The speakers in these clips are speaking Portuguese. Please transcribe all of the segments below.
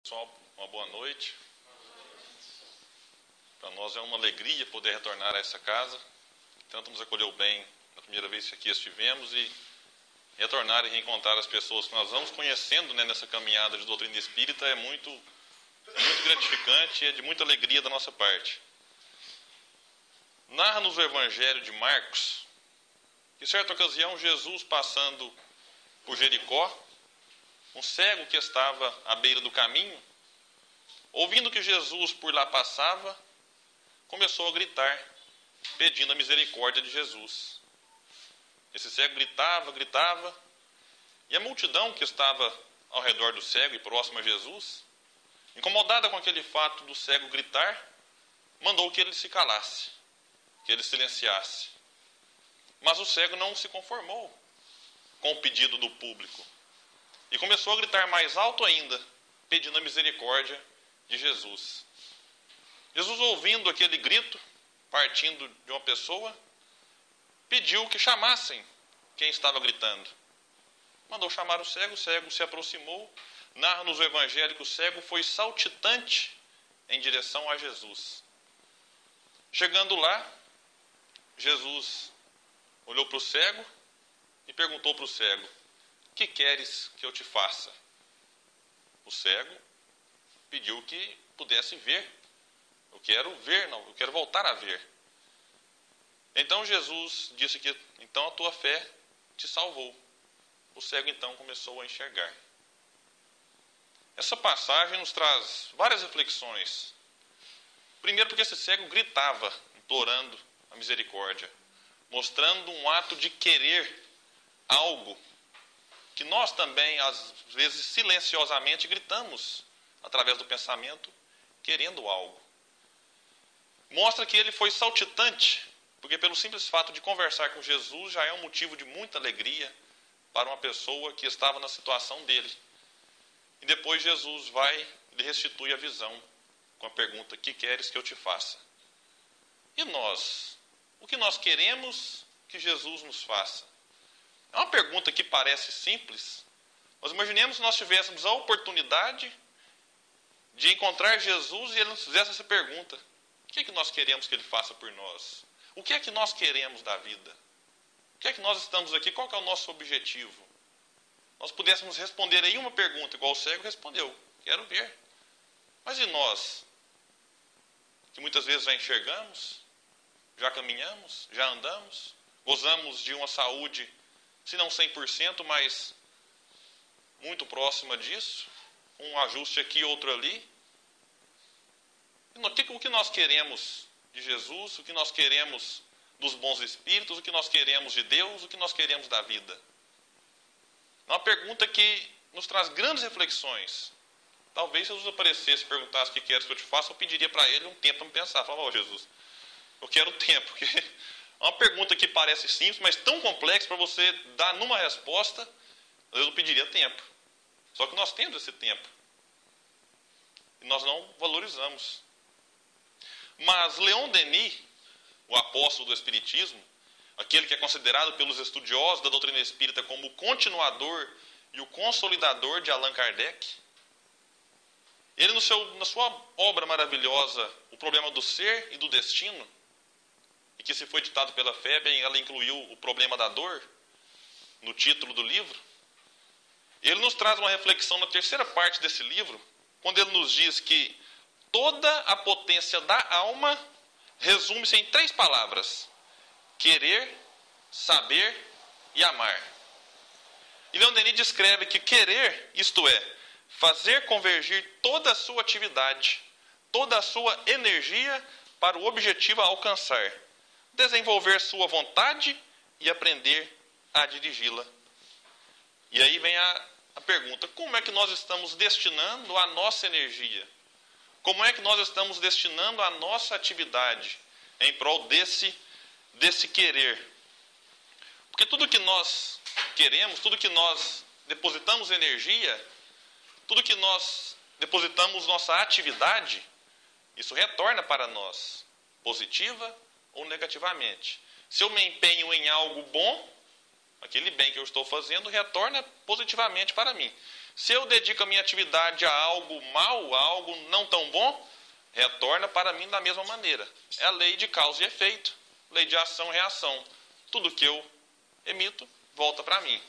Pessoal, uma boa noite. Para nós é uma alegria poder retornar a essa casa. Tanto nos acolheu bem na primeira vez que aqui estivemos e retornar e reencontrar as pessoas que nós vamos conhecendo, nessa caminhada de doutrina espírita é muito gratificante e é de muita alegria da nossa parte. Narra-nos o Evangelho de Marcos que, em certa ocasião, Jesus passando por Jericó, um cego que estava à beira do caminho, ouvindo que Jesus por lá passava, começou a gritar, pedindo a misericórdia de Jesus. Esse cego gritava, e a multidão que estava ao redor do cego e próxima a Jesus, incomodada com aquele fato do cego gritar, mandou que ele se calasse, que ele silenciasse. Mas o cego não se conformou com o pedido do público e começou a gritar mais alto ainda, pedindo a misericórdia de Jesus. Jesus, ouvindo aquele grito, partindo de uma pessoa, pediu que chamassem quem estava gritando. Mandou chamar o cego se aproximou. Narra-nos o Evangelho que o cego foi saltitante em direção a Jesus. Chegando lá, Jesus olhou para o cego e perguntou para o cego: "Que queres que eu te faça?" O cego pediu que pudesse ver. Eu quero voltar a ver. Então Jesus disse que então a tua fé te salvou. O cego então começou a enxergar. Essa passagem nos traz várias reflexões. Primeiro, porque esse cego gritava, implorando a misericórdia, mostrando um ato de querer algo que nós também, às vezes, silenciosamente gritamos através do pensamento, querendo algo. Mostra que ele foi saltitante, porque pelo simples fato de conversar com Jesus já é um motivo de muita alegria para uma pessoa que estava na situação dele. E depois Jesus vai e lhe restitui a visão com a pergunta: "Que queres que eu te faça?" E nós? O que nós queremos que Jesus nos faça? É uma pergunta que parece simples, mas imaginemos se nós tivéssemos a oportunidade de encontrar Jesus e ele nos fizesse essa pergunta: o que é que nós queremos que ele faça por nós? O que é que nós queremos da vida? O que é que nós estamos aqui? Qual que é o nosso objetivo? Nós pudéssemos responder aí uma pergunta, igual o cego respondeu: quero ver. Mas e nós? Que muitas vezes já enxergamos, já caminhamos, já andamos, gozamos de uma saúde, se não 100%, mas muito próxima disso, um ajuste aqui, outro ali. O que nós queremos de Jesus, o que nós queremos dos bons espíritos, o que nós queremos de Deus, o que nós queremos da vida? É uma pergunta que nos traz grandes reflexões. Talvez se Jesus aparecesse e perguntasse: "O que queres que eu te faça?", eu pediria para ele um tempo para me pensar. Falava: "Ô Jesus, eu quero tempo", porque é uma pergunta que parece simples, mas tão complexa para você dar numa resposta. Às vezes eu pediria tempo. Só que nós temos esse tempo e nós não valorizamos. Mas Leon Denis, o apóstolo do Espiritismo, aquele que é considerado pelos estudiosos da doutrina espírita como o continuador e o consolidador de Allan Kardec, ele na sua obra maravilhosa, O Problema do Ser e do Destino, e que se foi ditado pela Feber, ela incluiu o problema da dor no título do livro, ele nos traz uma reflexão na terceira parte desse livro, quando ele nos diz que toda a potência da alma resume-se em 3 palavras: querer, saber e amar. E Leon Denis descreve que querer, isto é, fazer convergir toda a sua atividade, toda a sua energia para o objetivo a alcançar, desenvolver sua vontade e aprender a dirigi-la. E aí vem a pergunta: como é que nós estamos destinando a nossa energia? Como é que nós estamos destinando a nossa atividade em prol desse querer? Porque tudo que nós queremos, tudo que nós depositamos energia, tudo que nós depositamos nossa atividade, isso retorna para nós, positiva ou negativamente. Se eu me empenho em algo bom, aquele bem que eu estou fazendo retorna positivamente para mim. Se eu dedico a minha atividade a algo mal, a algo não tão bom, retorna para mim da mesma maneira. É a lei de causa e efeito, lei de ação e reação. Tudo que eu emito, volta para mim.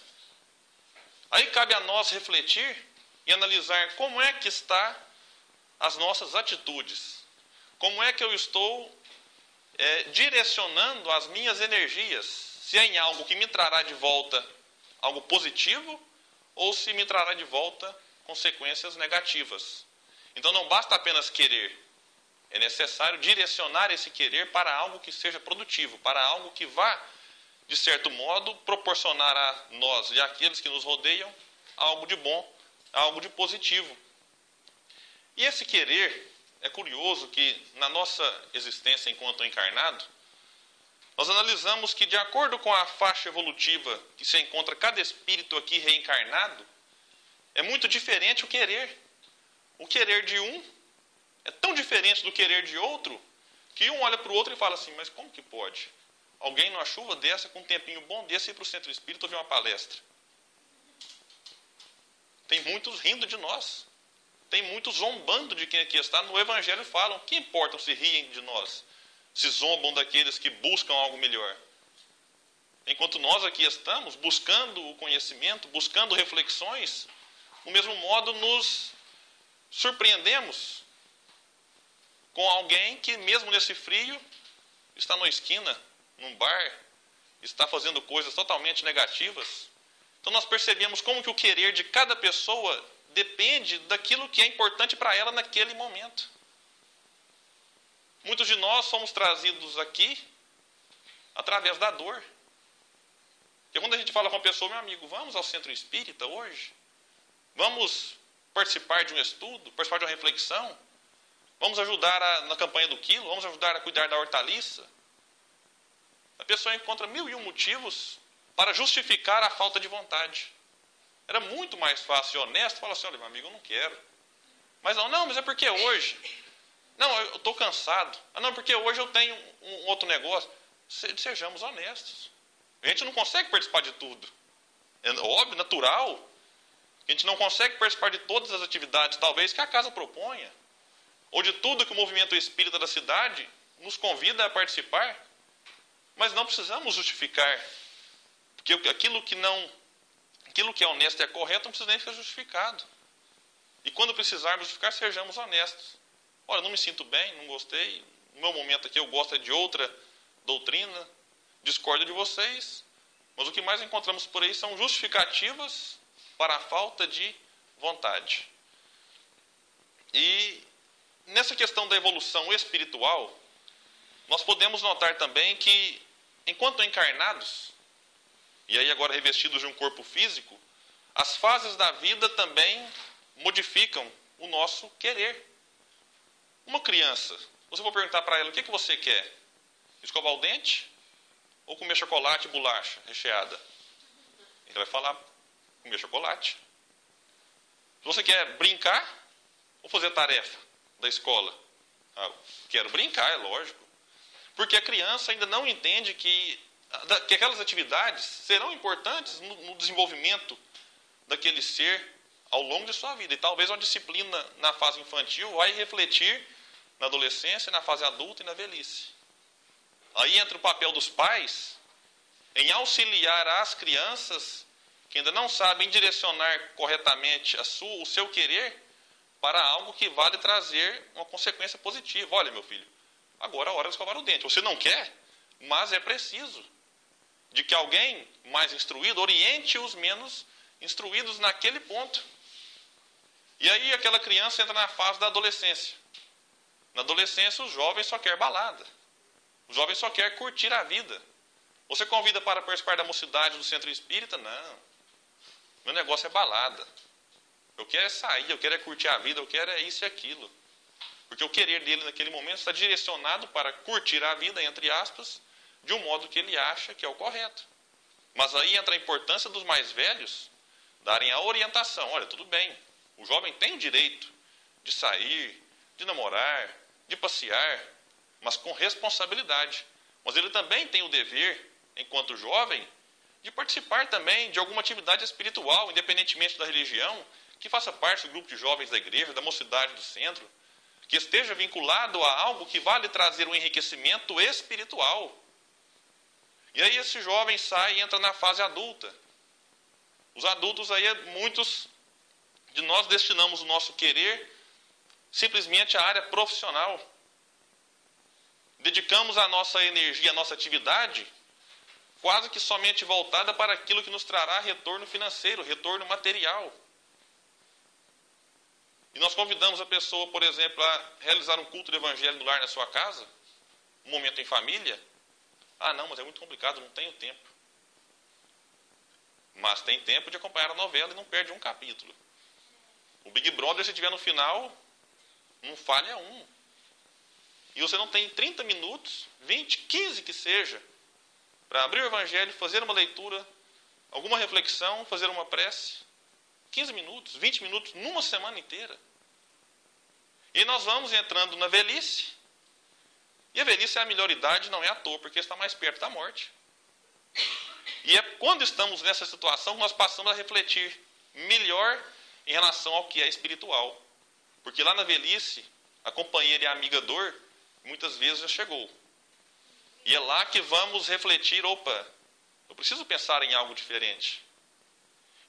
Aí cabe a nós refletir e analisar como é que está as nossas atitudes. Como é que eu estou direcionando as minhas energias. Se é em algo que me trará de volta algo positivo ou se me trará de volta consequências negativas. Então não basta apenas querer. É necessário direcionar esse querer para algo que seja produtivo, para algo que vá, de certo modo, proporcionar a nós e àqueles que nos rodeiam algo de bom, algo de positivo. E esse querer, é curioso que na nossa existência enquanto encarnado, nós analisamos que de acordo com a faixa evolutiva que se encontra cada espírito aqui reencarnado, é muito diferente o querer. O querer de um é tão diferente do querer de outro, que um olha para o outro e fala assim, mas como que pode? Alguém numa chuva dessa, com um tempinho bom desse, ir para o centro espírita ouvir uma palestra. Tem muitos rindo de nós. Tem muitos zombando de quem aqui está. No Evangelho falam, que importam se riem de nós? Se zombam daqueles que buscam algo melhor. Enquanto nós aqui estamos buscando o conhecimento, buscando reflexões, do mesmo modo nos surpreendemos com alguém que mesmo nesse frio está na esquina, num bar, está fazendo coisas totalmente negativas. Então nós percebemos como que o querer de cada pessoa depende daquilo que é importante para ela naquele momento. Muitos de nós somos trazidos aqui através da dor. E quando a gente fala com uma pessoa, meu amigo, vamos ao centro espírita hoje? Vamos participar de um estudo, participar de uma reflexão? Vamos ajudar na campanha do quilo? Vamos ajudar a cuidar da hortaliça? A pessoa encontra 1001 motivos para justificar a falta de vontade. Era muito mais fácil e honesto falar assim, olha, meu amigo, eu não quero. Mas não, mas é porque hoje. Não, eu estou cansado. Não, porque hoje eu tenho um outro negócio. Sejamos honestos. A gente não consegue participar de tudo. É óbvio, natural. A gente não consegue participar de todas as atividades, talvez, que a casa proponha. Ou de tudo que o movimento espírita da cidade nos convida a participar. Mas não precisamos justificar. Porque aquilo que é honesto e é correto não precisa nem ser justificado. E quando precisarmos justificar, sejamos honestos. Olha, não me sinto bem, não gostei. No meu momento aqui eu gosto de outra doutrina. Discordo de vocês. Mas o que mais encontramos por aí são justificativas para a falta de vontade. E nessa questão da evolução espiritual, nós podemos notar também que, enquanto encarnados, e aí agora revestidos de um corpo físico, as fases da vida também modificam o nosso querer. Uma criança, você for perguntar para ela, o que você quer? Escovar o dente? Ou comer chocolate e bolacha recheada? Ele vai falar, comer chocolate. Se você quer brincar ou fazer tarefa da escola? Quero brincar, é lógico. Porque a criança ainda não entende que aquelas atividades serão importantes no desenvolvimento daquele ser ao longo de sua vida. E talvez uma disciplina na fase infantil vai refletir na adolescência, na fase adulta e na velhice. Aí entra o papel dos pais em auxiliar as crianças que ainda não sabem direcionar corretamente o seu querer para algo que vale trazer uma consequência positiva. Olha, meu filho, agora é a hora de escovar o dente. Você não quer, mas é preciso de que alguém mais instruído oriente os menos instruídos naquele ponto. E aí aquela criança entra na fase da adolescência. Na adolescência, o jovem só quer balada. O jovem só quer curtir a vida. Você convida para participar da mocidade do centro espírita? Não. Meu negócio é balada. Eu quero é sair, eu quero é curtir a vida, eu quero é isso e aquilo. Porque o querer dele naquele momento está direcionado para curtir a vida, entre aspas, de um modo que ele acha que é o correto. Mas aí entra a importância dos mais velhos darem a orientação. Olha, tudo bem, o jovem tem o direito de sair, de namorar, de passear, mas com responsabilidade. Mas ele também tem o dever, enquanto jovem, de participar também de alguma atividade espiritual, independentemente da religião, que faça parte do grupo de jovens da igreja, da mocidade do centro, que esteja vinculado a algo que vá lhe trazer um enriquecimento espiritual. E aí esse jovem sai e entra na fase adulta. Os adultos aí, muitos de nós destinamos o nosso querer simplesmente à área profissional. Dedicamos a nossa energia, a nossa atividade, quase que somente voltada para aquilo que nos trará retorno financeiro, retorno material. E nós convidamos a pessoa, por exemplo, a realizar um culto do evangelho no lar na sua casa, um momento em família. Ah, não, mas é muito complicado, não tenho tempo. Mas tem tempo de acompanhar a novela e não perde um capítulo. O Big Brother, se tiver no final, não falha um. E você não tem 30 minutos, 20, 15 que seja, para abrir o evangelho, fazer uma leitura, alguma reflexão, fazer uma prece. 15 minutos, 20 minutos, numa semana inteira. E nós vamos entrando na velhice. E a velhice é a melhor idade, não é à toa, porque está mais perto da morte. E é quando estamos nessa situação que nós passamos a refletir melhor em relação ao que é espiritual. Porque lá na velhice, a companheira e a amiga dor, muitas vezes já chegou. E é lá que vamos refletir, opa, eu preciso pensar em algo diferente.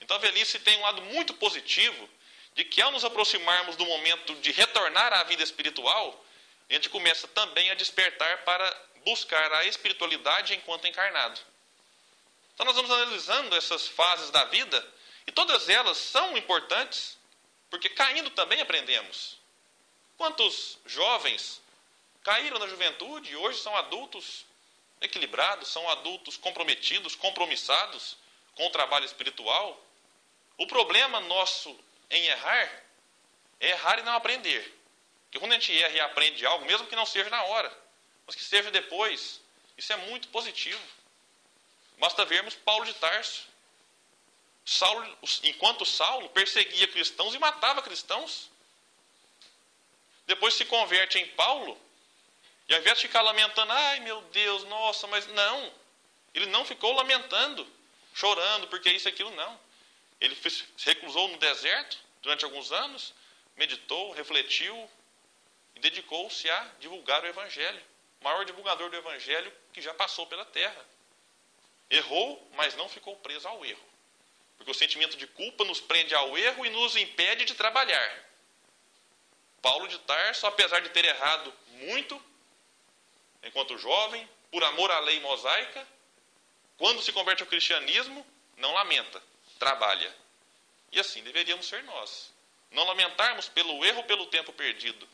Então a velhice tem um lado muito positivo, de que ao nos aproximarmos do momento de retornar à vida espiritual, a gente começa também a despertar para buscar a espiritualidade enquanto encarnado. Então nós vamos analisando essas fases da vida, e todas elas são importantes, porque caindo também aprendemos. Quantos jovens caíram na juventude e hoje são adultos equilibrados, são adultos comprometidos, compromissados com o trabalho espiritual? O problema nosso em errar é errar e não aprender. Porque quando a gente erra e aprende algo, mesmo que não seja na hora, mas que seja depois, isso é muito positivo. Basta vermos Paulo de Tarso. Enquanto Saulo perseguia cristãos e matava cristãos, depois se converte em Paulo, e ao invés de ficar lamentando, ai meu Deus, nossa, mas não, ele não ficou lamentando, chorando, porque isso e aquilo, não. Ele se reclusou no deserto durante alguns anos, meditou, refletiu e dedicou-se a divulgar o Evangelho. O maior divulgador do Evangelho que já passou pela terra. Errou, mas não ficou preso ao erro. Porque o sentimento de culpa nos prende ao erro e nos impede de trabalhar. Paulo de Tarso, apesar de ter errado muito, enquanto jovem, por amor à lei mosaica, quando se converte ao cristianismo, não lamenta, trabalha. E assim deveríamos ser nós. Não lamentarmos pelo erro ou pelo tempo perdido,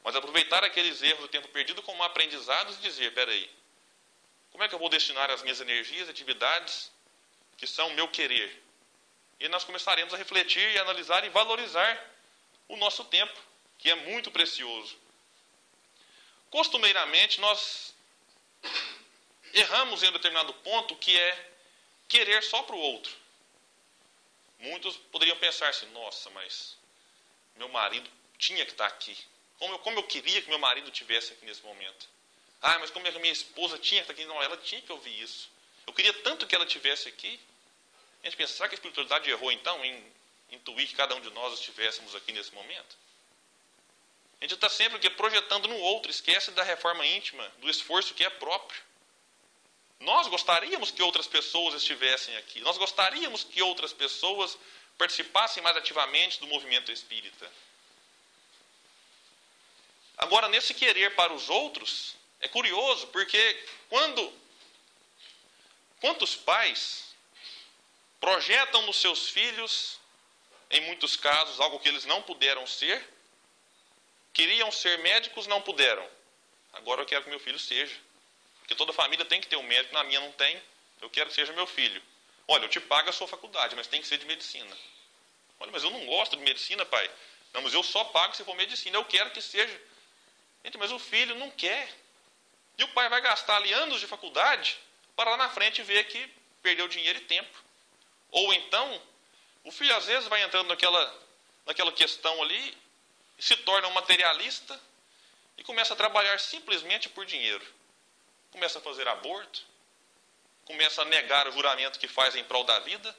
mas aproveitar aqueles erros do tempo perdido como aprendizados e dizer, peraí, como é que eu vou destinar as minhas energias, atividades, que são o meu querer? E nós começaremos a refletir e analisar e valorizar o nosso tempo, que é muito precioso. Costumeiramente, nós erramos em um determinado ponto, que é querer só para o outro. Muitos poderiam pensar assim, nossa, mas meu marido tinha que estar aqui. Como eu queria que meu marido estivesse aqui nesse momento. Ah, mas como é que minha esposa tinha que estar aqui? Não, ela tinha que ouvir isso. Eu queria tanto que ela estivesse aqui. A gente pensa, será que a espiritualidade errou então em intuir que cada um de nós estivéssemos aqui nesse momento? A gente está sempre projetando no outro, esquece da reforma íntima, do esforço que é próprio. Nós gostaríamos que outras pessoas estivessem aqui. Nós gostaríamos que outras pessoas participassem mais ativamente do movimento espírita. Agora, nesse querer para os outros, é curioso, porque quantos pais projetam nos seus filhos, em muitos casos, algo que eles não puderam ser, queriam ser médicos, não puderam. Agora eu quero que meu filho seja. Porque toda família tem que ter um médico, na minha não tem, eu quero que seja meu filho. Olha, eu te pago a sua faculdade, mas tem que ser de medicina. Olha, mas eu não gosto de medicina, pai. Não, mas eu só pago se for medicina, eu quero que seja. Gente, mas o filho não quer. E o pai vai gastar ali anos de faculdade para lá na frente ver que perdeu dinheiro e tempo. Ou então, o filho às vezes vai entrando naquela questão ali, se torna um materialista e começa a trabalhar simplesmente por dinheiro. Começa a fazer aborto, começa a negar o juramento que faz em prol da vida,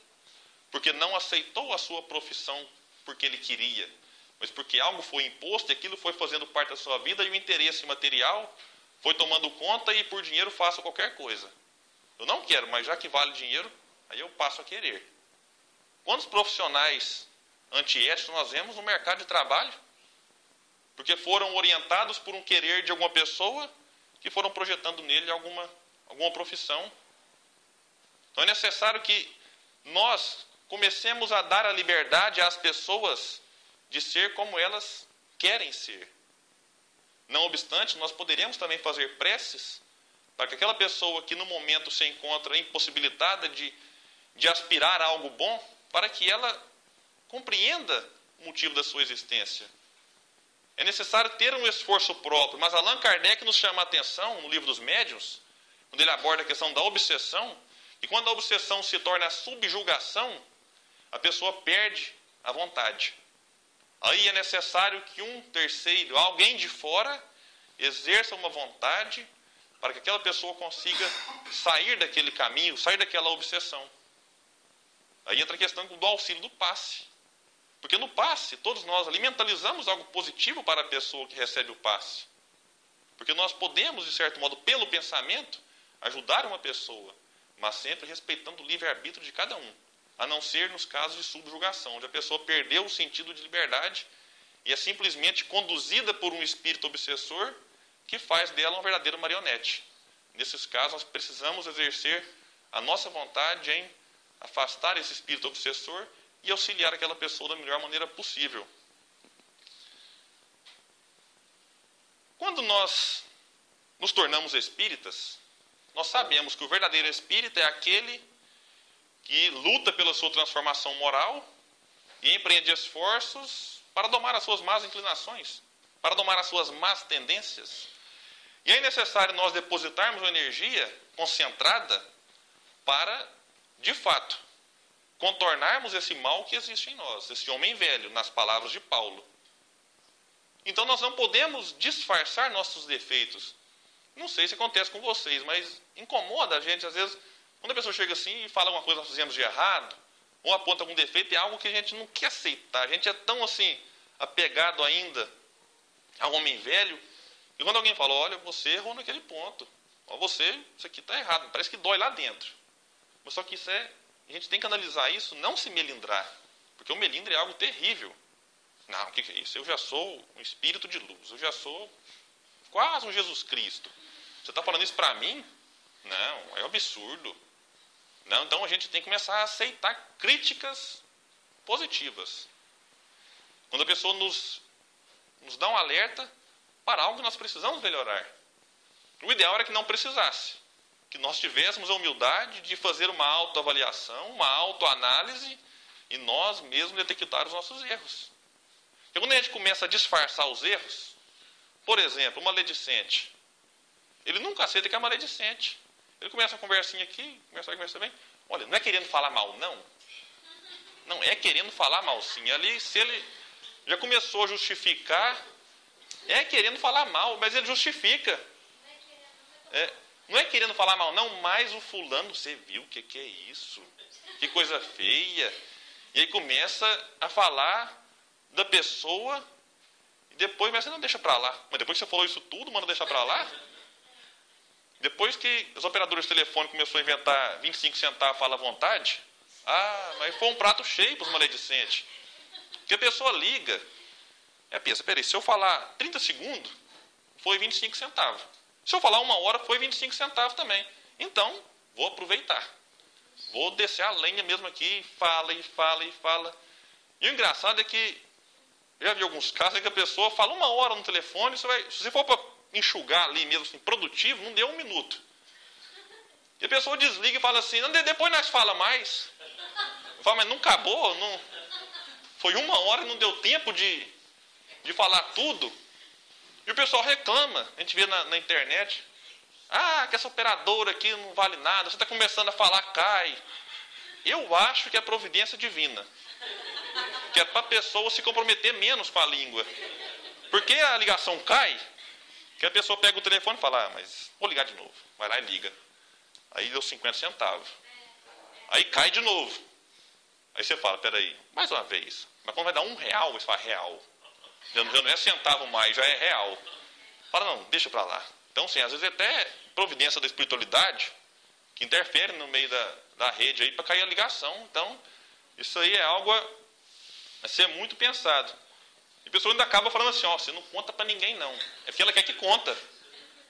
porque não aceitou a sua profissão porque ele queria, mas porque algo foi imposto e aquilo foi fazendo parte da sua vida e o interesse material foi tomando conta e por dinheiro faço qualquer coisa. Eu não quero, mas já que vale dinheiro, aí eu passo a querer. Quantos profissionais antiéticos nós vemos no mercado de trabalho? Porque foram orientados por um querer de alguma pessoa que foram projetando nele alguma profissão. Então é necessário que nós comecemos a dar a liberdade às pessoas de ser como elas querem ser. Não obstante, nós poderemos também fazer preces para que aquela pessoa que no momento se encontra impossibilitada de aspirar a algo bom, para que ela compreenda o motivo da sua existência. É necessário ter um esforço próprio, mas Allan Kardec nos chama a atenção, no livro dos Médiuns, quando ele aborda a questão da obsessão, e quando a obsessão se torna a subjugação, a pessoa perde a vontade. Aí é necessário que um terceiro, alguém de fora, exerça uma vontade para que aquela pessoa consiga sair daquele caminho, sair daquela obsessão. Aí entra a questão do auxílio do passe. Porque no passe, todos nós ali mentalizamos algo positivo para a pessoa que recebe o passe. Porque nós podemos, de certo modo, pelo pensamento, ajudar uma pessoa, mas sempre respeitando o livre-arbítrio de cada um. A não ser nos casos de subjugação, onde a pessoa perdeu o sentido de liberdade e é simplesmente conduzida por um espírito obsessor que faz dela uma verdadeira marionete. Nesses casos, nós precisamos exercer a nossa vontade em afastar esse espírito obsessor e auxiliar aquela pessoa da melhor maneira possível. Quando nós nos tornamos espíritas, nós sabemos que o verdadeiro espírita é aquele que luta pela sua transformação moral e empreende esforços para domar as suas más inclinações, para domar as suas más tendências. E é necessário nós depositarmos uma energia concentrada para, de fato, contornarmos esse mal que existe em nós, esse homem velho, nas palavras de Paulo. Então nós não podemos disfarçar nossos defeitos. Não sei se acontece com vocês, mas incomoda a gente, às vezes, quando a pessoa chega assim e fala alguma coisa que nós fizemos de errado, ou aponta algum defeito, é algo que a gente não quer aceitar. A gente é tão assim, apegado ainda ao homem velho, e quando alguém fala, olha, você errou naquele ponto, ó, isso aqui está errado, parece que dói lá dentro. Mas só que a gente tem que analisar isso, não se melindrar, porque o melindre é algo terrível. Não, o que é isso? Eu já sou um espírito de luz, eu já sou quase um Jesus Cristo. Você está falando isso para mim? Não, é um absurdo. Não, então a gente tem que começar a aceitar críticas positivas. Quando a pessoa nos dá um alerta para algo que nós precisamos melhorar. O ideal era que não precisasse. Que nós tivéssemos a humildade de fazer uma autoavaliação, uma autoanálise e nós mesmos detectar os nossos erros. E quando a gente começa a disfarçar os erros, por exemplo, uma maledicente, ele nunca aceita que é maledicente. Ele começa a conversinha aqui, conversa bem. Olha, não é querendo falar mal, não. Não, é querendo falar mal, sim. Ali, se ele já começou a justificar, é querendo falar mal, mas ele justifica. Não é querendo falar mal, não, mas o fulano, você viu o que é isso? Que coisa feia. E aí começa a falar da pessoa e depois, mas você não deixa para lá. Mas depois que você falou isso tudo, manda deixar para lá? Depois que os operadores de telefone começaram a inventar 25 centavos, fala à vontade, mas foi um prato cheio para os maledicentes. Porque a pessoa liga, pensa, peraí, se eu falar 30 segundos, foi 25 centavos. Se eu falar 1 hora, foi 25 centavos também. Então, vou aproveitar. Vou descer a lenha mesmo aqui, fala e fala e fala. E o engraçado é que, já vi alguns casos em que a pessoa fala 1 hora no telefone, se você for para enxugar ali mesmo, assim, produtivo, não deu 1 minuto. E a pessoa desliga e fala assim, não, depois nós fala mais. Fala, mas não acabou, não... Foi 1 hora e não deu tempo de falar tudo. E o pessoal reclama, a gente vê na internet, que essa operadora aqui não vale nada, você está começando a falar, cai. Eu acho que é providência divina. Que é para a pessoa se comprometer menos com a língua. Porque a ligação cai, que a pessoa pega o telefone e fala, mas vou ligar de novo. Vai lá e liga. Aí deu 50 centavos. Aí cai de novo. Aí você fala, peraí, mais uma vez. Mas quando vai dar R$1, você fala real. Já não é centavo mais, já é real. Fala, não, deixa para lá. Então, sim, às vezes até providência da espiritualidade que interfere no meio da rede aí para cair a ligação. Então, isso aí é algo a ser muito pensado. E a pessoa ainda acaba falando assim, ó, você não conta para ninguém não. É porque ela quer que conta.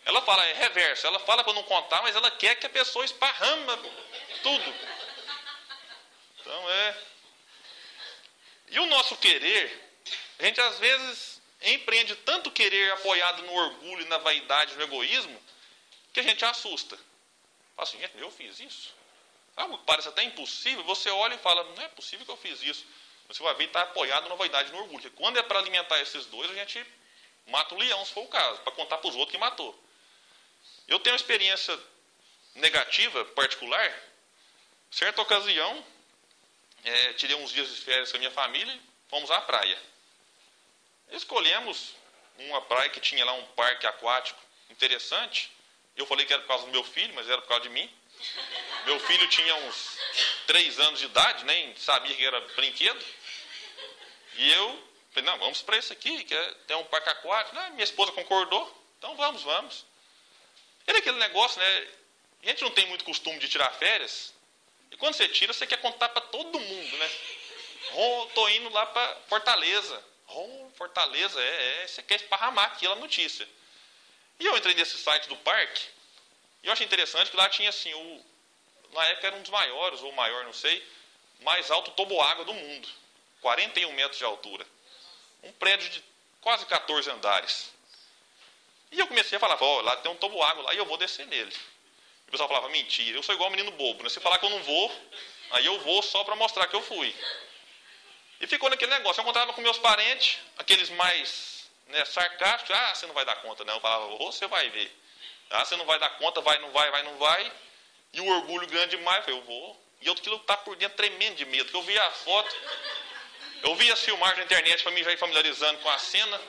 Ela fala, é reverso, ela fala para não contar, mas ela quer que a pessoa esparrama tudo. Então E o nosso querer, a gente às vezes empreende tanto querer apoiado no orgulho e na vaidade, no egoísmo, que a gente assusta. Fala assim, gente, eu fiz isso? Algo que parece até impossível, você olha e fala, não é possível que eu fiz isso. Você vai ver que está apoiado na vaidade e no orgulho. Porque quando é para alimentar esses dois, a gente mata o leão, se for o caso, para contar para os outros que matou. Eu tenho uma experiência negativa, particular. Certa ocasião, tirei uns dias de férias com a minha família e fomos à praia. Escolhemos uma praia que tinha lá um parque aquático interessante. Eu falei que era por causa do meu filho, mas era por causa de mim. Meu filho tinha uns 3 anos de idade, nem sabia que era brinquedo. E eu falei, não, vamos para esse aqui, que tem um parque aquático. Minha esposa concordou, então vamos. Era aquele negócio, né? A gente não tem muito costume de tirar férias. E quando você tira, você quer contar para todo mundo, né? Estou indo lá para Fortaleza. Fortaleza, você quer esparramar aquela notícia. E eu entrei nesse site do parque, e eu achei interessante que lá tinha assim, na época era um dos maiores, ou o maior, não sei, mais alto toboágua do mundo. 41 metros de altura. Um prédio de quase 14 andares. E eu comecei a falar, lá tem um toboágua lá e eu vou descer nele. E o pessoal falava, mentira, eu sou igual menino bobo, né? Se falar que eu não vou, aí eu vou só para mostrar que eu fui. E ficou naquele negócio. Eu encontrava com meus parentes, aqueles mais sarcásticos, você não vai dar conta, não. Eu falava, você vai ver. Você não vai dar conta, vai, não vai. E o orgulho grande demais, eu falei, eu vou. E eu aquilo tá por dentro tremendo de medo, porque eu via a foto, eu via as filmagens na internet para mim já ir familiarizando com a cena.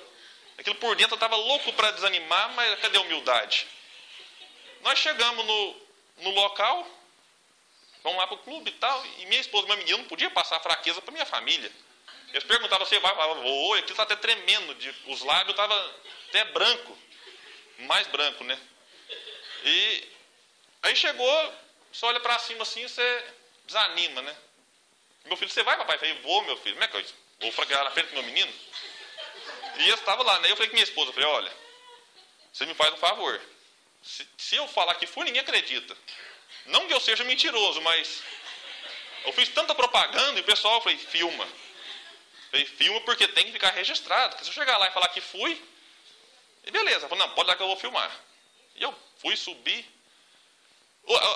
Aquilo por dentro eu estava louco para desanimar, mas cadê a humildade? Nós chegamos no local, vamos lá para o clube e tal, e minha esposa e meu menino não podia passar fraqueza para minha família. Eles perguntavam, você vai? Eu falava, vou, e aquilo está até tremendo, os lábios estavam até branco, mais branco, né? E aí chegou, você olha para cima assim, você desanima, né? Meu filho, você vai, papai? Eu falei, vou, meu filho. Como é que eu vou fraquejar na frente do meu menino? E eu estava lá, né? Eu falei com minha esposa, falei, olha, você me faz um favor. Se eu falar que fui, ninguém acredita. Não que eu seja mentiroso, mas eu fiz tanta propaganda e o pessoal, eu falei, filma. Falei, filma porque tem que ficar registrado. Porque se eu chegar lá e falar que fui, e beleza. Eu falei, não, pode dar que eu vou filmar. E eu fui subir.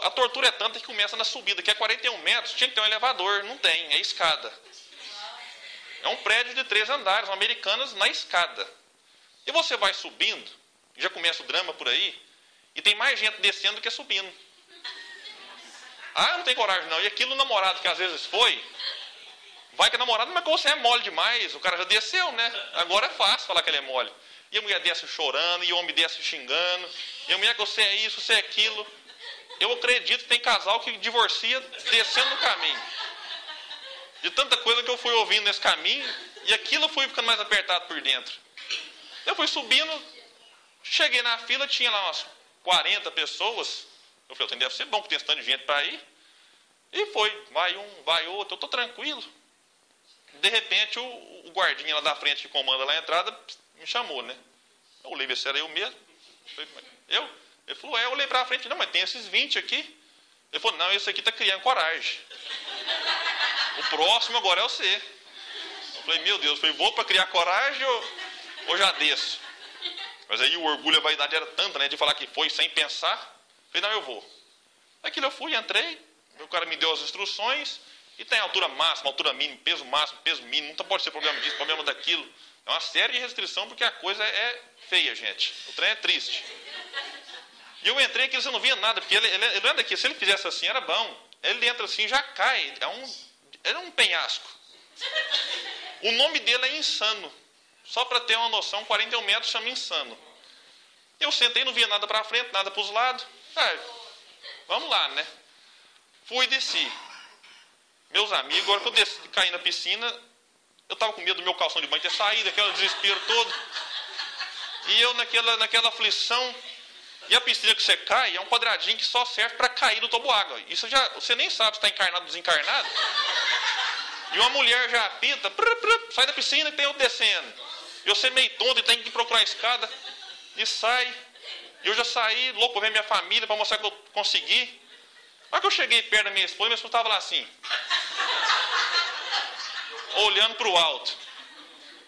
A tortura é tanta que começa na subida, que é 41 metros, tinha que ter um elevador, não tem, é escada. É um prédio de 3 andares, Americanas na escada. E você vai subindo, já começa o drama por aí, e tem mais gente descendo do que subindo. Não tem coragem não. E aquilo, o namorado que às vezes vai que a namorada, mas você é mole demais, o cara já desceu, né? Agora é fácil falar que ele é mole. E a mulher desce chorando, e o homem desce xingando, e a mulher que você é isso, você é aquilo. Eu acredito que tem casal que divorcia descendo no caminho. De tanta coisa que eu fui ouvindo nesse caminho, e aquilo eu fui ficando mais apertado por dentro. Eu fui subindo, cheguei na fila, tinha lá umas 40 pessoas. Eu falei, deve ser bom que tem esse tanto de gente para ir. E foi, vai um, vai outro, eu estou tranquilo. De repente, o guardinha lá da frente que comanda lá a entrada me chamou, né? Eu olhei, se era eu mesmo. Ele falou, eu olhei para frente, não, mas tem esses 20 aqui. Ele falou, não, esse aqui está criando coragem. O próximo agora é você. Eu falei, meu Deus, vou para criar coragem ou já desço? Mas aí o orgulho e a vaidade era tanta, né, de falar que foi sem pensar. Eu falei, não, eu vou. Aquilo eu fui, entrei, o cara me deu as instruções, e tem altura máxima, altura mínima, peso máximo, peso mínimo, não pode ser problema disso, problema daquilo. É uma série de restrições, porque a coisa é feia, gente. O trem é triste. E eu entrei aqui, você não via nada, porque ele não é daqui, se ele fizesse assim, era bom. Ele entra assim, já cai, é um penhasco. O nome dele é Insano. Só para ter uma noção, 41 metros chama Insano. Eu sentei, não via nada para frente, nada para os lados. Vamos lá, né? Fui e desci. Meus amigos, agora que eu caí na piscina, Eu estava com medo do meu calção de banho ter saído, aquele desespero todo. E eu naquela aflição. E a piscina que você cai é um quadradinho que só serve para cair no toboágua. Isso você nem sabe se está encarnado ou desencarnado. E uma mulher já apita, sai da piscina e tem outro descendo. E você meio tonto e tem que procurar a escada. E sai. E eu já saí, louco para ver minha família, para mostrar que eu consegui. Mas que eu cheguei perto da minha esposa estava lá assim. Olhando para o alto.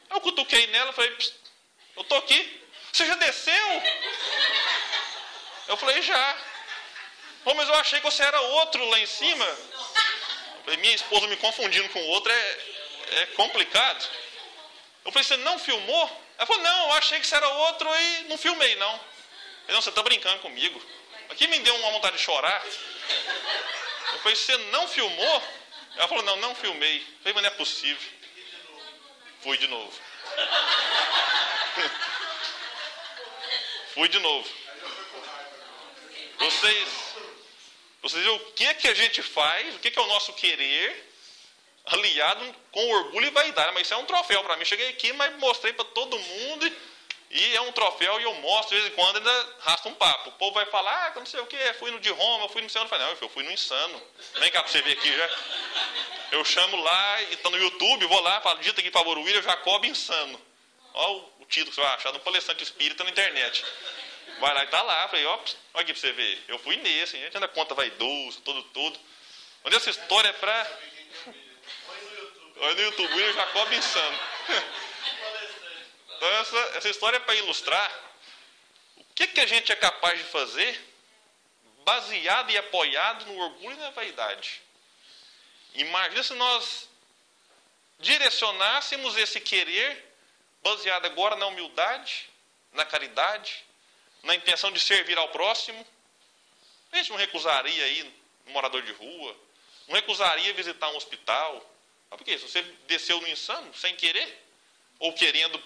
Eu cutuquei nela e falei, eu estou aqui. Você já desceu? Eu falei, já. Pô, mas eu achei que você era outro lá em cima. Eu falei, minha esposa me confundindo com outro é complicado. Eu falei, você não filmou? Ela falou, não, eu achei que você era outro e não filmei, não. Eu falei, não, você está brincando comigo. Aqui me deu uma vontade de chorar. Eu falei, você não filmou? Ela falou, não filmei. Eu falei, mas não é possível. Fui de novo. Fui de novo. Vocês o que a gente faz, o que é o nosso querer, aliado com orgulho e vaidade. Mas isso é um troféu para mim. Cheguei aqui, mas mostrei para todo mundo e é um troféu e eu mostro, de vez em quando ainda rasta um papo. O povo vai falar, não sei o que, fui no de Roma, fui no Insano. Eu falei, não, eu fui no Insano. Vem cá para você ver aqui já. Eu chamo lá, e está no YouTube, vou lá, falo, dita aqui para William Jacob Insano. Olha o título que você vai achar, de um palestrante espírita na internet. Vai lá e está lá, falei, ó, olha aqui para você ver. Eu fui nesse, a gente anda conta vaidoso, todo. Onde essa história é para... Olha no YouTube, William Jacob Insano. Então essa história é para ilustrar o que a gente é capaz de fazer baseado e apoiado no orgulho e na vaidade. Imagina se nós direcionássemos esse querer baseado agora na humildade, na caridade, na intenção de servir ao próximo. A gente não recusaria ir um morador de rua, não recusaria visitar um hospital. Por quê? Se você desceu no Insano sem querer, ou querendo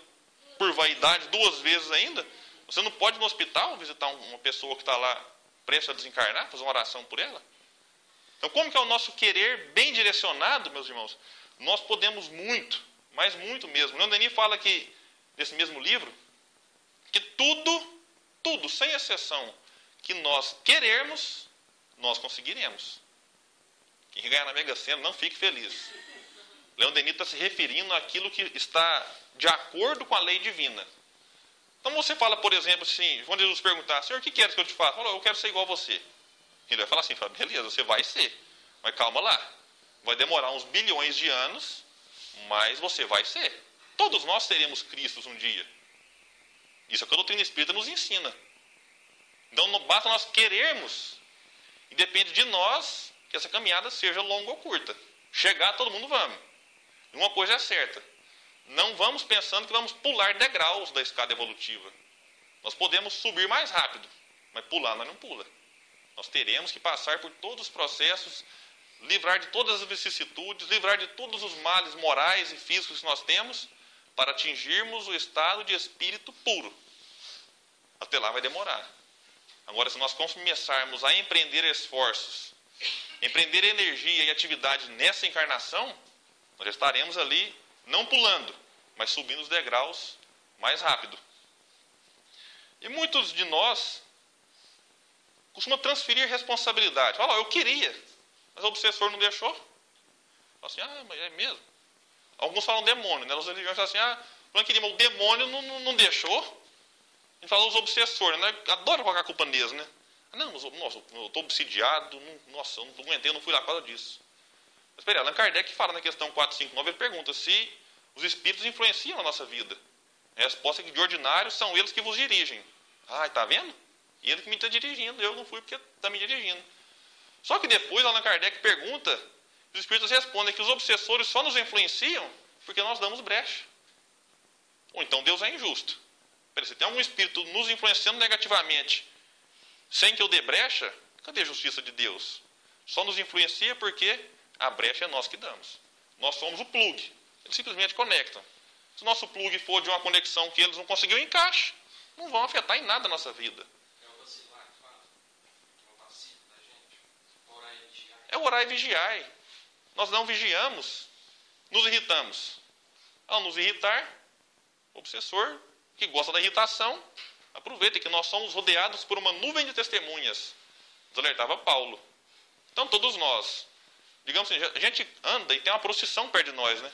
por vaidade 2 vezes ainda, você não pode ir no hospital visitar uma pessoa que está lá prestes a desencarnar, fazer uma oração por ela. Então, como que é o nosso querer bem direcionado, meus irmãos? Nós podemos muito, mas muito mesmo. Leon Denis fala que, nesse mesmo livro, que tudo, sem exceção, que nós querermos, nós conseguiremos. Quem ganhar na Mega Sena, não fique feliz. Leon Denis está se referindo àquilo que está de acordo com a lei divina. Então você fala, por exemplo, assim, quando Jesus perguntar, Senhor, o que queres que eu te faça? Fala, eu quero ser igual a você. Ele vai falar assim, fala, beleza, você vai ser. Mas calma lá. Vai demorar uns bilhões de anos, mas você vai ser. Todos nós seremos Cristos um dia. Isso é o que a doutrina espírita nos ensina. Então não basta nós querermos. E depende de nós que essa caminhada seja longa ou curta. Chegar, todo mundo vamos. E uma coisa é certa. Não vamos pensando que vamos pular degraus da escada evolutiva. Nós podemos subir mais rápido, mas pular nós não pula. Nós teremos que passar por todos os processos, livrar de todas as vicissitudes, livrar de todos os males morais e físicos que nós temos, para atingirmos o estado de espírito puro. Até lá vai demorar. Agora, se nós começarmos a empreender esforços, empreender energia e atividade nessa encarnação, nós já estaremos ali, não pulando, mas subindo os degraus mais rápido. E muitos de nós costumam transferir responsabilidade. Fala, eu queria, mas o obsessor não deixou. Fala assim, mas é mesmo. Alguns falam demônio, né? Os religiões falam assim, não queria, mas o demônio não deixou. A gente fala os obsessores, né? Adora colocar a culpa neles, né? Não, nossa, eu estou obsidiado, nossa, eu não aguentei, eu não fui lá por causa disso. Mas espera, Allan Kardec fala na questão 459, ele pergunta se os espíritos influenciam a nossa vida. A resposta é que de ordinário são eles que vos dirigem. Está vendo? E ele que me está dirigindo, eu não fui porque está me dirigindo. Só que depois Allan Kardec pergunta, os espíritos respondem que os obsessores só nos influenciam porque nós damos brecha. Ou então Deus é injusto. Se tem algum espírito nos influenciando negativamente, sem que eu dê brecha, cadê a justiça de Deus? Só nos influencia porque a brecha é nós que damos. Nós somos o plug. Eles simplesmente conectam. Se o nosso plug for de uma conexão que eles não conseguiram encaixe, não vão afetar em nada a nossa vida. É orar e vigiar. Nós não vigiamos, nos irritamos. Ao nos irritar, o obsessor, que gosta da irritação, aproveita que nós somos rodeados por uma nuvem de testemunhas. Nos alertava Paulo. Então, todos nós, digamos assim, a gente anda e tem uma procissão perto de nós, né?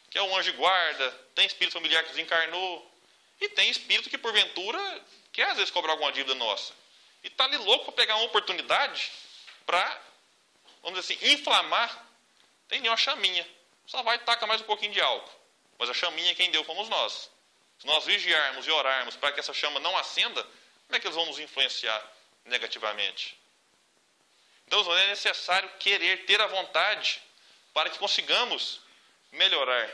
Que é o anjo de guarda, tem espírito familiar que desencarnou, e tem espírito que, porventura, quer às vezes cobrar alguma dívida nossa. E está ali louco para pegar uma oportunidade para, vamos dizer assim, inflamar. Tem uma chaminha. Só vai e taca mais um pouquinho de álcool. Mas a chaminha quem deu fomos nós. Se nós vigiarmos e orarmos para que essa chama não acenda, como é que eles vão nos influenciar negativamente? Então, é necessário querer, ter a vontade para que consigamos melhorar.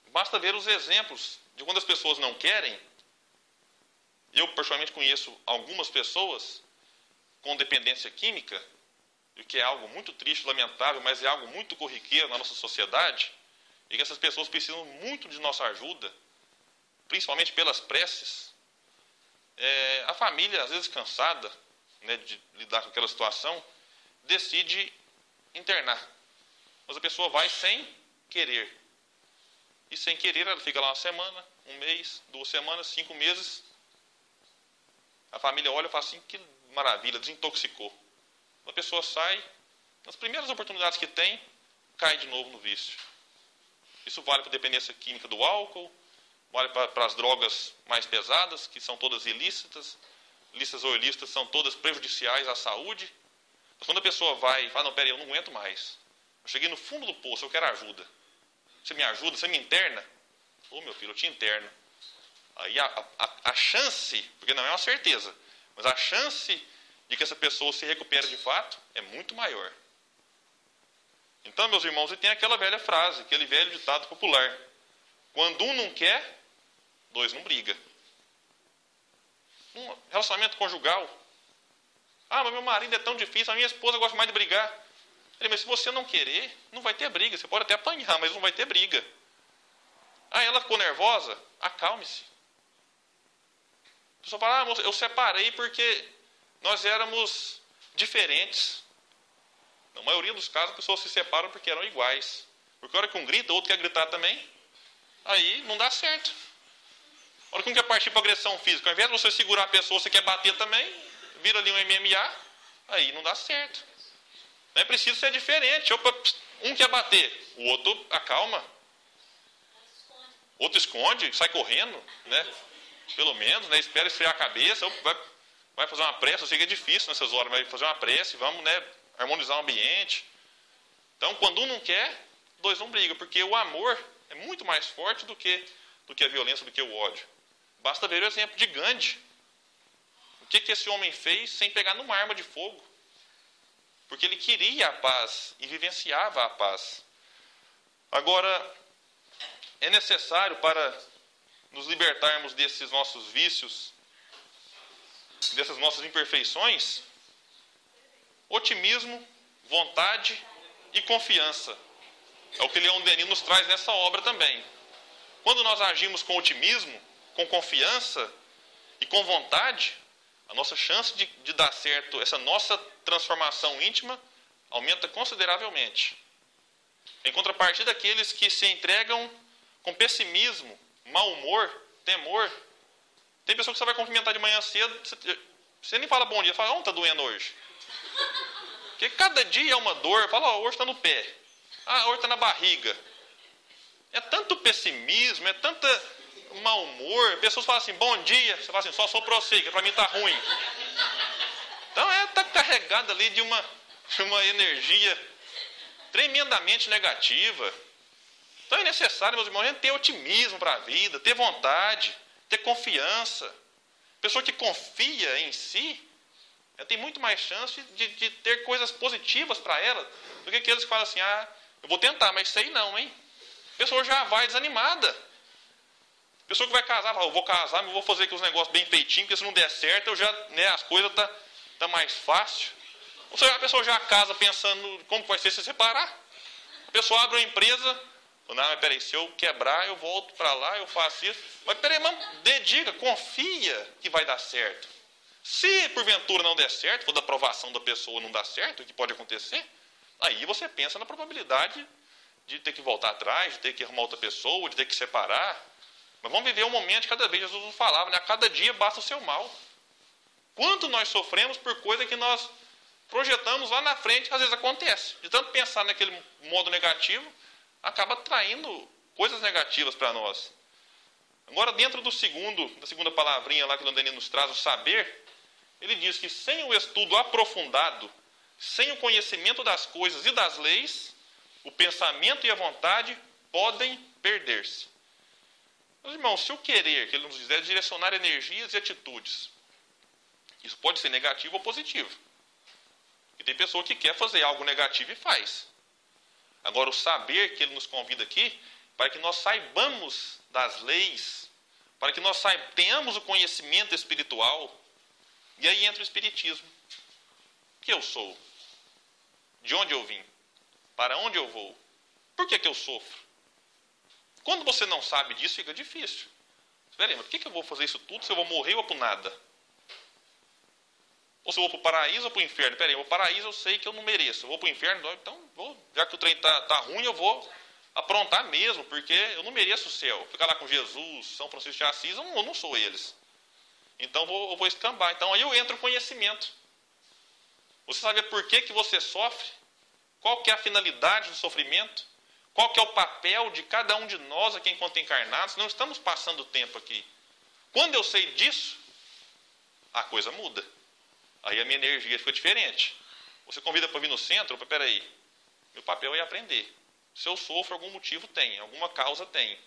Basta ver os exemplos de quando as pessoas não querem. Eu, pessoalmente, conheço algumas pessoas com dependência química, o que é algo muito triste, lamentável, mas é algo muito corriqueiro na nossa sociedade, e que essas pessoas precisam muito de nossa ajuda, principalmente pelas preces. A família, às vezes cansada, né, de lidar com aquela situação, decide internar. Mas a pessoa vai sem querer. E sem querer, ela fica lá uma semana, um mês, 2 semanas, 5 meses. A família olha e fala assim, que maravilha, desintoxicou. A pessoa sai, nas primeiras oportunidades que tem, cai de novo no vício. Isso vale para a dependência química do álcool, vale para as drogas mais pesadas, que são todas ilícitas. Lícitas ou ilícitas são todas prejudiciais à saúde. Mas quando a pessoa vai e fala, não, peraí, eu não aguento mais. Eu cheguei no fundo do poço, eu quero ajuda. Você me ajuda, você me interna? Ô, meu filho, eu te interno. Aí a chance, porque não é uma certeza, mas a chance de que essa pessoa se recupere de fato é muito maior. Então, meus irmãos, e tem aquela velha frase, aquele velho ditado popular. Quando um não quer, 2 não briga. Um relacionamento conjugal. Ah, mas meu marido é tão difícil, a minha esposa gosta mais de brigar. Ele, mas se você não querer, não vai ter briga. Você pode até apanhar, mas não vai ter briga. Ah, ela ficou nervosa? Acalme-se. A pessoa fala, ah, eu separei porque nós éramos diferentes. Na maioria dos casos, as pessoas se separam porque eram iguais. Porque a hora que um grita, o outro quer gritar também, aí não dá certo. A hora que um quer partir para agressão física, ao invés de você segurar a pessoa, você quer bater também, vira ali um MMA, aí não dá certo. Não é preciso ser diferente. Um quer bater, o outro acalma. Outro esconde, sai correndo, né? Pelo menos, né? Espera esfriar a cabeça, vai fazer uma prece. Eu sei que é difícil nessas horas, vai fazer uma prece, vamos, né, harmonizar o ambiente. Então, quando um não quer, 2 não brigam, porque o amor é muito mais forte do que a violência, do que o ódio. Basta ver o exemplo de Gandhi. O que esse homem fez sem pegar numa arma de fogo? Porque ele queria a paz e vivenciava a paz. Agora, é necessário para nos libertarmos desses nossos vícios, dessas nossas imperfeições, otimismo, vontade e confiança. É o que Leon Denis nos traz nessa obra também. Quando nós agimos com otimismo, com confiança e com vontade, a nossa chance de dar certo, essa nossa transformação íntima, aumenta consideravelmente. Em contrapartida, aqueles que se entregam com pessimismo, mau humor, temor. Tem pessoa que você vai cumprimentar de manhã cedo, você nem fala bom dia, fala, onde está doendo hoje? Porque cada dia é uma dor, fala, hoje está no pé, hoje está na barriga. É tanto pessimismo, é tanta mau humor. Pessoas falam assim, bom dia, você fala assim, só sou para você, que para mim está ruim. Então está carregado ali de uma energia tremendamente negativa. Então é necessário, meus irmãos, a gente ter otimismo para a vida, ter vontade, ter confiança. Pessoa que confia em si, ela tem muito mais chance de ter coisas positivas para ela do que aqueles que falam assim, eu vou tentar, mas sei não, hein? A pessoa já vai desanimada. A pessoa que vai casar, fala, eu vou casar, mas vou fazer aqui os negócios bem feitinhos, porque se não der certo, as coisas tá mais fácil. Ou seja, a pessoa já casa pensando como vai ser se separar. A pessoa abre uma empresa, não, mas peraí, se eu quebrar, eu volto para lá, eu faço isso. Mas peraí, dedica, confia que vai dar certo. Se porventura não der certo, for da aprovação da pessoa não dar certo, o que pode acontecer, aí você pensa na probabilidade de ter que voltar atrás, de ter que arrumar outra pessoa, de ter que separar. Mas vamos viver um momento de cada vez. Jesus nos falava, né? A cada dia basta o seu mal. Quanto nós sofremos por coisa que nós projetamos lá na frente, às vezes acontece. De tanto pensar naquele modo negativo, acaba traindo coisas negativas para nós. Agora, dentro da segunda palavrinha lá que o Landenino nos traz, o saber, ele diz que sem o estudo aprofundado, sem o conhecimento das coisas e das leis, o pensamento e a vontade podem perder-se. Meus irmãos, se o querer, que ele nos diz, é direcionar energias e atitudes, isso pode ser negativo ou positivo. E tem pessoa que quer fazer algo negativo e faz. Agora, o saber que ele nos convida aqui, para que nós saibamos das leis, para que nós tenhamos o conhecimento espiritual, e aí entra o espiritismo. O que eu sou? De onde eu vim? Para onde eu vou? Por que eu sofro? Quando você não sabe disso, fica difícil. Espera aí, mas por que eu vou fazer isso tudo se eu vou morrer ou vou para o nada? Ou se eu vou para o paraíso ou para o inferno? Espera aí, o paraíso eu sei que eu não mereço. Eu vou para o inferno, então já que o trem está ruim, eu vou aprontar mesmo, porque eu não mereço o céu. Ficar lá com Jesus, São Francisco de Assis, eu não sou eles. Então eu vou escambar. Então aí eu entro o conhecimento. Você sabe por que você sofre? Qual que é a finalidade do sofrimento? Qual que é o papel de cada um de nós aqui enquanto encarnados? Não estamos passando tempo aqui. Quando eu sei disso, a coisa muda. Aí a minha energia fica diferente. Você convida para vir no centro, espera aí, meu papel é aprender. Se eu sofro, algum motivo tem, alguma causa tem.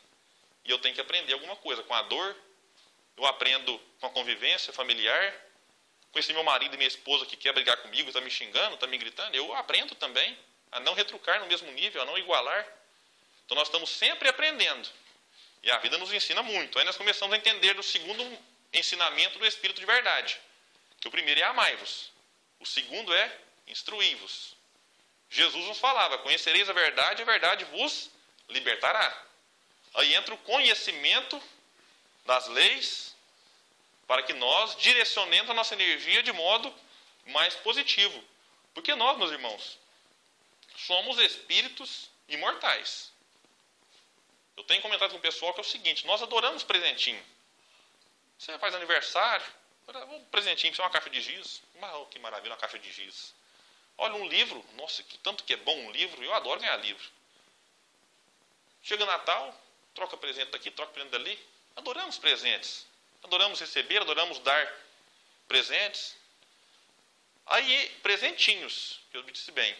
E eu tenho que aprender alguma coisa com a dor. Eu aprendo com a convivência familiar. Conheci meu marido e minha esposa que quer brigar comigo, está me xingando, está me gritando. Eu aprendo também a não retrucar no mesmo nível, a não igualar. Então nós estamos sempre aprendendo. E a vida nos ensina muito. Aí nós começamos a entender do segundo ensinamento do Espírito de verdade. Que o primeiro é amai-vos. O segundo é instruí-vos. Jesus nos falava, conhecereis a verdade vos libertará. Aí entra o conhecimento das leis, para que nós direcionemos a nossa energia de modo mais positivo. Porque nós, meus irmãos, somos espíritos imortais. Eu tenho comentado com o pessoal que é o seguinte, nós adoramos presentinho. Você faz aniversário, um presentinho, você é uma caixa de giz. Oh, que maravilha, uma caixa de giz. Olha, um livro, nossa, que tanto que é bom um livro, eu adoro ganhar livro. Chega Natal, troca presente daqui, troca presente dali. Adoramos presentes. Adoramos receber, adoramos dar presentes. Aí, presentinhos, que eu me disse bem.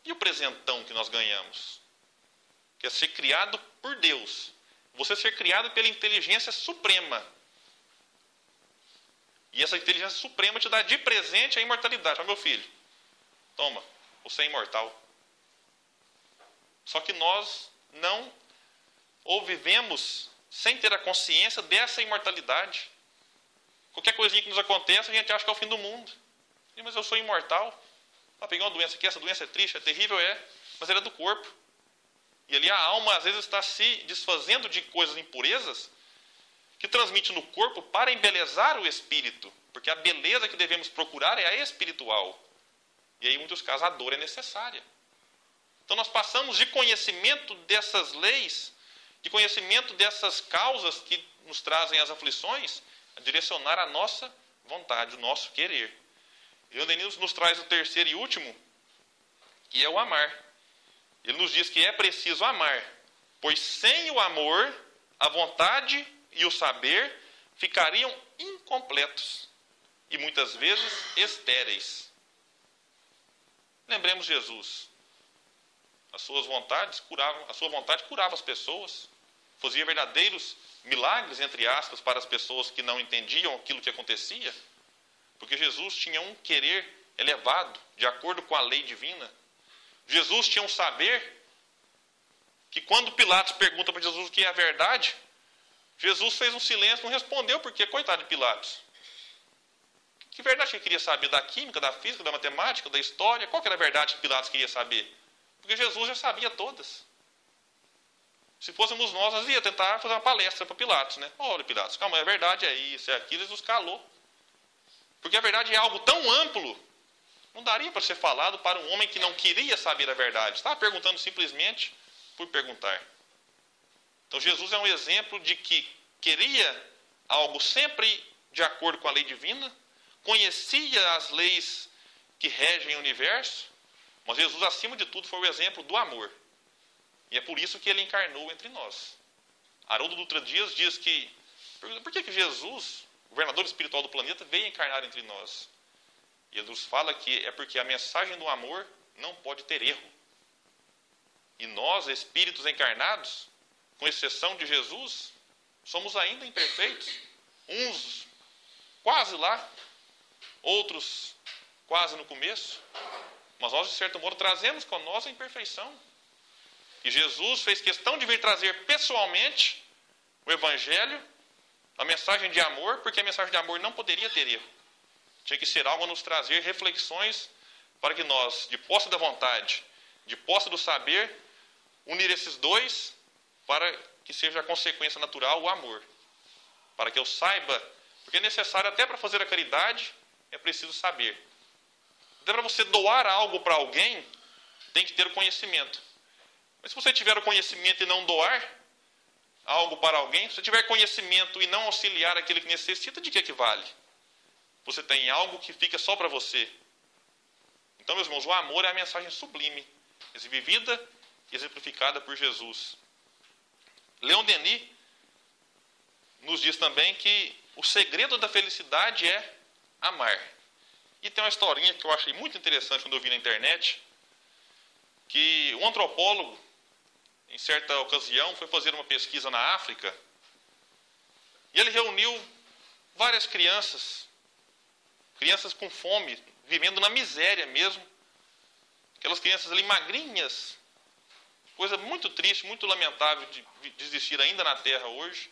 E o presentão que nós ganhamos? Que é ser criado por Deus. Você ser criado pela inteligência suprema. E essa inteligência suprema te dá de presente a imortalidade. Fala, meu filho, toma, você é imortal. Só que nós não ou vivemos sem ter a consciência dessa imortalidade. Qualquer coisinha que nos acontece, a gente acha que é o fim do mundo. Mas eu sou imortal. Peguei uma doença aqui, essa doença é triste, é terrível, mas ela é do corpo. E ali a alma, às vezes, está se desfazendo de coisas impurezas que transmite no corpo para embelezar o espírito. Porque a beleza que devemos procurar é a espiritual. E aí, em muitos casos, a dor é necessária. Então, nós passamos de conhecimento dessas leis, de conhecimento dessas causas que nos trazem as aflições, a direcionar a nossa vontade, o nosso querer. E o Denilson nos traz o terceiro e último, que é o amar. Ele nos diz que é preciso amar, pois sem o amor, a vontade e o saber ficariam incompletos e muitas vezes estéreis. Lembremos Jesus. A sua vontade curava as pessoas, fazia verdadeiros milagres, entre aspas, para as pessoas que não entendiam aquilo que acontecia, porque Jesus tinha um querer elevado, de acordo com a lei divina. Jesus tinha um saber que quando Pilatos pergunta para Jesus o que é a verdade, Jesus fez um silêncio, não respondeu, porque coitado de Pilatos. Que verdade que ele queria saber? Da química, da física, da matemática, da história? Qual que era a verdade que Pilatos queria saber? Porque Jesus já sabia todas. Se fôssemos nós ia tentar fazer uma palestra para Pilatos, né? Olha, Pilatos, calma, a verdade é isso, é aquilo, ele nos calou. Porque a verdade é algo tão amplo, não daria para ser falado para um homem que não queria saber a verdade. Estava perguntando simplesmente fui perguntar. Então Jesus é um exemplo de que queria algo sempre de acordo com a lei divina, conhecia as leis que regem o universo, mas Jesus, acima de tudo, foi o exemplo do amor. E é por isso que ele encarnou entre nós. Haroldo Dutra Dias diz que, por que Jesus, governador espiritual do planeta, veio encarnar entre nós? E Jesus fala que é porque a mensagem do amor não pode ter erro. E nós, espíritos encarnados, com exceção de Jesus, somos ainda imperfeitos. Uns quase lá, outros quase no começo. Mas nós, de certo modo, trazemos com nós a imperfeição. E Jesus fez questão de vir trazer pessoalmente o Evangelho, a mensagem de amor, porque a mensagem de amor não poderia ter erro. Tinha que ser algo a nos trazer reflexões para que nós, de posse da vontade, de posse do saber, unir esses dois para que seja a consequência natural o amor. Para que eu saiba, porque é necessário até para fazer a caridade, é preciso saber. Até para você doar algo para alguém, tem que ter o conhecimento. Mas se você tiver o conhecimento e não doar algo para alguém, se você tiver conhecimento e não auxiliar aquele que necessita, de que vale? Você tem algo que fica só para você. Então, meus irmãos, o amor é a mensagem sublime, vivida e exemplificada por Jesus. Leon Denis nos diz também que o segredo da felicidade é amar. E tem uma historinha que eu achei muito interessante quando eu vi na internet, que um antropólogo, em certa ocasião, foi fazer uma pesquisa na África, e ele reuniu várias crianças com fome, vivendo na miséria mesmo, aquelas crianças ali magrinhas, coisa muito triste, muito lamentável de existir ainda na Terra hoje,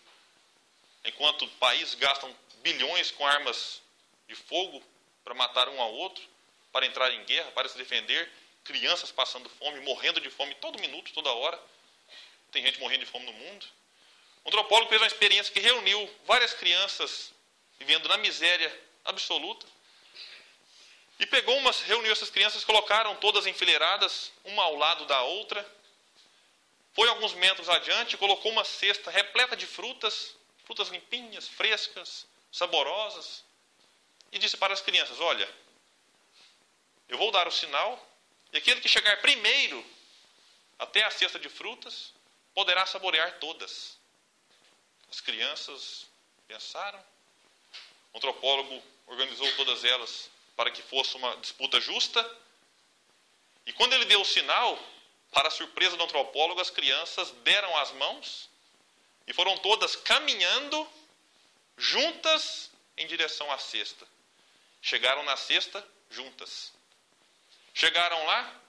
enquanto países gastam bilhões com armas de fogo para matar um ao outro, para entrar em guerra, para se defender, crianças passando fome, morrendo de fome todo minuto, toda hora. Tem gente morrendo de fome no mundo. Um antropólogo fez uma experiência que reuniu várias crianças vivendo na miséria absoluta e reuniu essas crianças, colocaram todas enfileiradas, uma ao lado da outra, foi alguns metros adiante, colocou uma cesta repleta de frutas limpinhas, frescas, saborosas, e disse para as crianças: olha, eu vou dar o sinal, e aquele que chegar primeiro até a cesta de frutas poderá saborear todas. As crianças pensaram, o antropólogo organizou todas elas para que fosse uma disputa justa, e quando ele deu o sinal, para a surpresa do antropólogo, as crianças deram as mãos e foram todas caminhando juntas em direção à cesta. Chegaram na cesta juntas. Chegaram lá,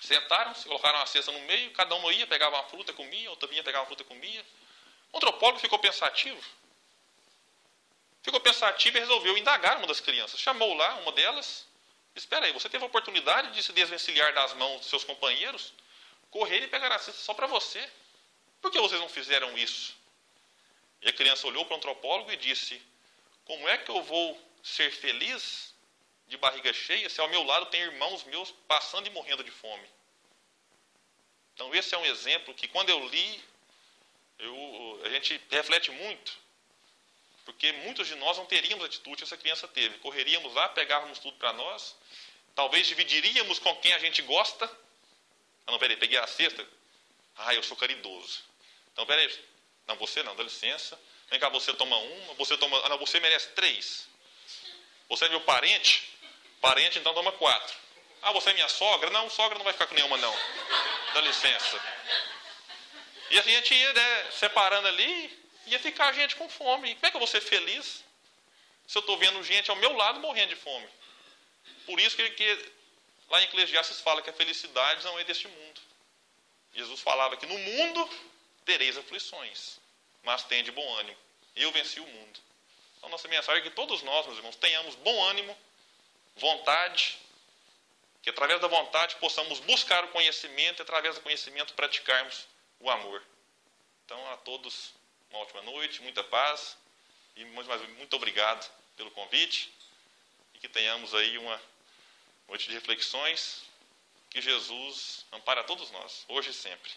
sentaram-se, colocaram a cesta no meio, cada uma ia, pegava uma fruta, comia, outra vinha, pegava uma fruta, comia. O antropólogo ficou pensativo. E resolveu indagar uma das crianças. Chamou lá uma delas. Espera aí, você teve a oportunidade de se desvencilhar das mãos dos seus companheiros, correr e pegar a cesta só para você. Por que vocês não fizeram isso? E a criança olhou para o antropólogo e disse: como é que eu vou ser feliz de barriga cheia se ao meu lado tem irmãos meus passando e morrendo de fome? Então esse é um exemplo que, quando eu li, a gente reflete muito, porque muitos de nós não teríamos a atitude que essa criança teve. Correríamos lá, pegávamos tudo para nós, talvez dividiríamos com quem a gente gosta. Ah, não, peraí, peguei a cesta. Ah, eu sou caridoso. Então, peraí, não, você não, dá licença. Vem cá, você toma uma, você toma... Ah, não, você merece 3. Você é meu parente? Parente, então toma 4. Ah, você é minha sogra? Não, sogra não vai ficar com nenhuma, não. Dá licença. E a gente ia, né, separando ali, ia ficar a gente com fome. Como é que eu vou ser feliz se eu estou vendo gente ao meu lado morrendo de fome? Por isso que lá em Eclesiastes fala que a felicidade não é deste mundo. Jesus falava que no mundo tereis aflições, mas tende bom ânimo. Eu venci o mundo. Então, nossa mensagem é que todos nós, meus irmãos, tenhamos bom ânimo, vontade, que através da vontade possamos buscar o conhecimento e através do conhecimento praticarmos o amor. Então, a todos uma ótima noite, muita paz e muito obrigado pelo convite e que tenhamos aí uma noite de reflexões. Que Jesus ampare a todos nós, hoje e sempre.